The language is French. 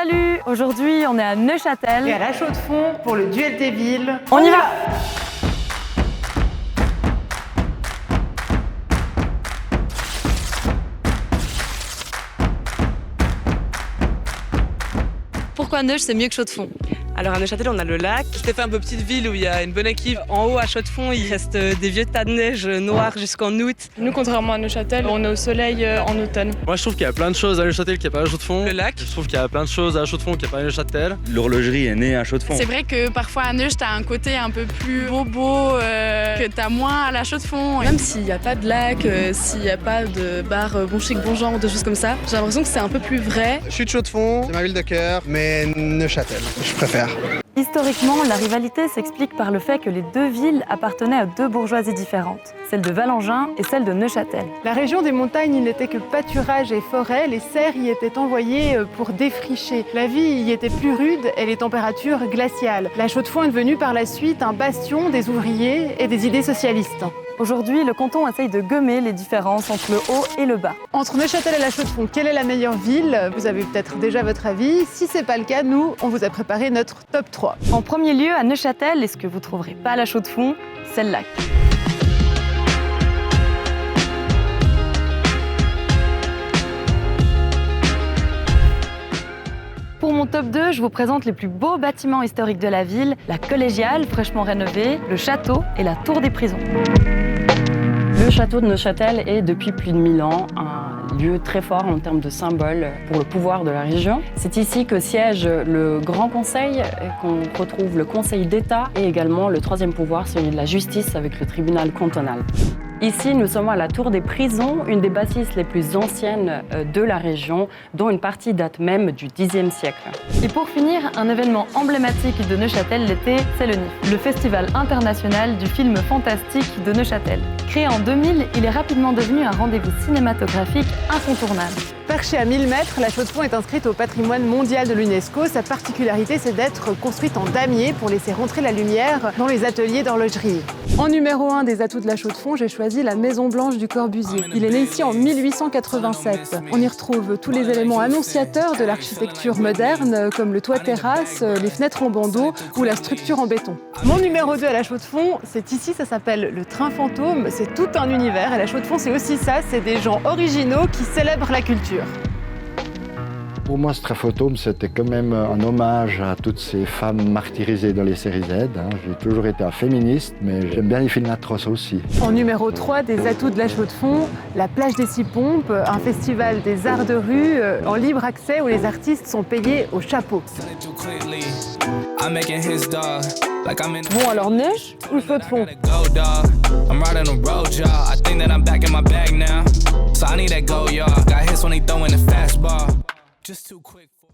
Salut! Aujourd'hui, on est à Neuchâtel. Et à La Chaux-de-Fonds pour le duel des villes. On y va! Pourquoi Neuch, c'est mieux que Chaux-de-Fonds? Alors à Neuchâtel, on a le lac. C'était fait un peu petite ville où il y a une bonne équipe. En haut, à Chaux-de-Fonds, il reste des vieux tas de neige noirs jusqu'en août. Nous, contrairement à Neuchâtel, on est au soleil en automne. Moi, je trouve qu'il y a plein de choses à Neuchâtel qu'il n'y a pas à Chaux-de-Fonds. Le lac. Je trouve qu'il y a plein de choses à Chaux-de-Fonds qu'il n'y a pas à Neuchâtel. L'horlogerie est née à Chaux-de-Fonds. C'est vrai que parfois à Neuch, t'as un côté un peu plus bobo que t'as moins à la Chaux-de-Fonds. Même s'il n'y a pas de lac, s'il n'y a pas de bar bon chic, bon genre, de choses comme ça, j'ai l'impression que c'est un peu plus vrai. Je suis de Chaux-de-Fonds, c'est ma ville de cœur, mais Neuchâtel, je préfère. Historiquement, la rivalité s'explique par le fait que les deux villes appartenaient à deux bourgeoisies différentes, celle de Valangin et celle de Neuchâtel. La région des montagnes, il n'était que pâturage et forêt. Les serfs y étaient envoyés pour défricher. La vie y était plus rude et les températures glaciales. La Chaux-de-Fonds est devenue par la suite un bastion des ouvriers et des idées socialistes. Aujourd'hui, le canton essaye de gommer les différences entre le haut et le bas. Entre Neuchâtel et La Chaux-de-Fonds, quelle est la meilleure ville? Vous avez peut-être déjà votre avis. Si c'est pas le cas, nous, on vous a préparé notre top 3. En premier lieu, à Neuchâtel, et ce que vous trouverez pas à La Chaux-de-Fonds, c'est le lac. Pour mon top 2, je vous présente les plus beaux bâtiments historiques de la ville, la collégiale fraîchement rénovée, le château et la tour des prisons. Le château de Neuchâtel est depuis plus de 1000 ans un lieu très fort en termes de symbole pour le pouvoir de la région. C'est ici que siège le Grand Conseil, qu'on retrouve le Conseil d'État et également le troisième pouvoir, celui de la justice avec le tribunal cantonal. Ici, nous sommes à la Tour des Prisons, une des bâtisses les plus anciennes de la région, dont une partie date même du Xe siècle. Et pour finir, un événement emblématique de Neuchâtel l'été, c'est le NIF, le Festival international du film fantastique de Neuchâtel. Créé en 2000, il est rapidement devenu un rendez-vous cinématographique incontournable. Perchée à 1000 mètres, La Chaux-de-Fonds est inscrite au patrimoine mondial de l'UNESCO. Sa particularité, c'est d'être construite en damier pour laisser rentrer la lumière dans les ateliers d'horlogerie. En numéro 1 des atouts de La Chaux-de-Fonds, j'ai choisi la Maison Blanche du Corbusier. Il est né ici en 1887. On y retrouve tous les éléments annonciateurs de l'architecture moderne, comme le toit terrasse, les fenêtres en bandeau ou la structure en béton. Mon numéro 2 à La Chaux-de-Fonds, c'est ici, ça s'appelle le train fantôme. C'est tout un univers et La Chaux-de-Fonds, c'est aussi ça, c'est des gens originaux qui célèbrent la culture. Pour moi, ce train fantôme, c'était quand même un hommage à toutes ces femmes martyrisées dans les séries Z. J'ai toujours été un féministe, mais j'aime bien les films atroces aussi. En numéro 3 des atouts de La Chaux-de-Fonds, la plage des Six Pompes, un festival des arts de rue en libre accès où les artistes sont payés au chapeau. Bon, alors Neuch ou Chaux-de-Fonds? So I need that go, y'all. Got hits when they throwin' the fastball. Just too quick for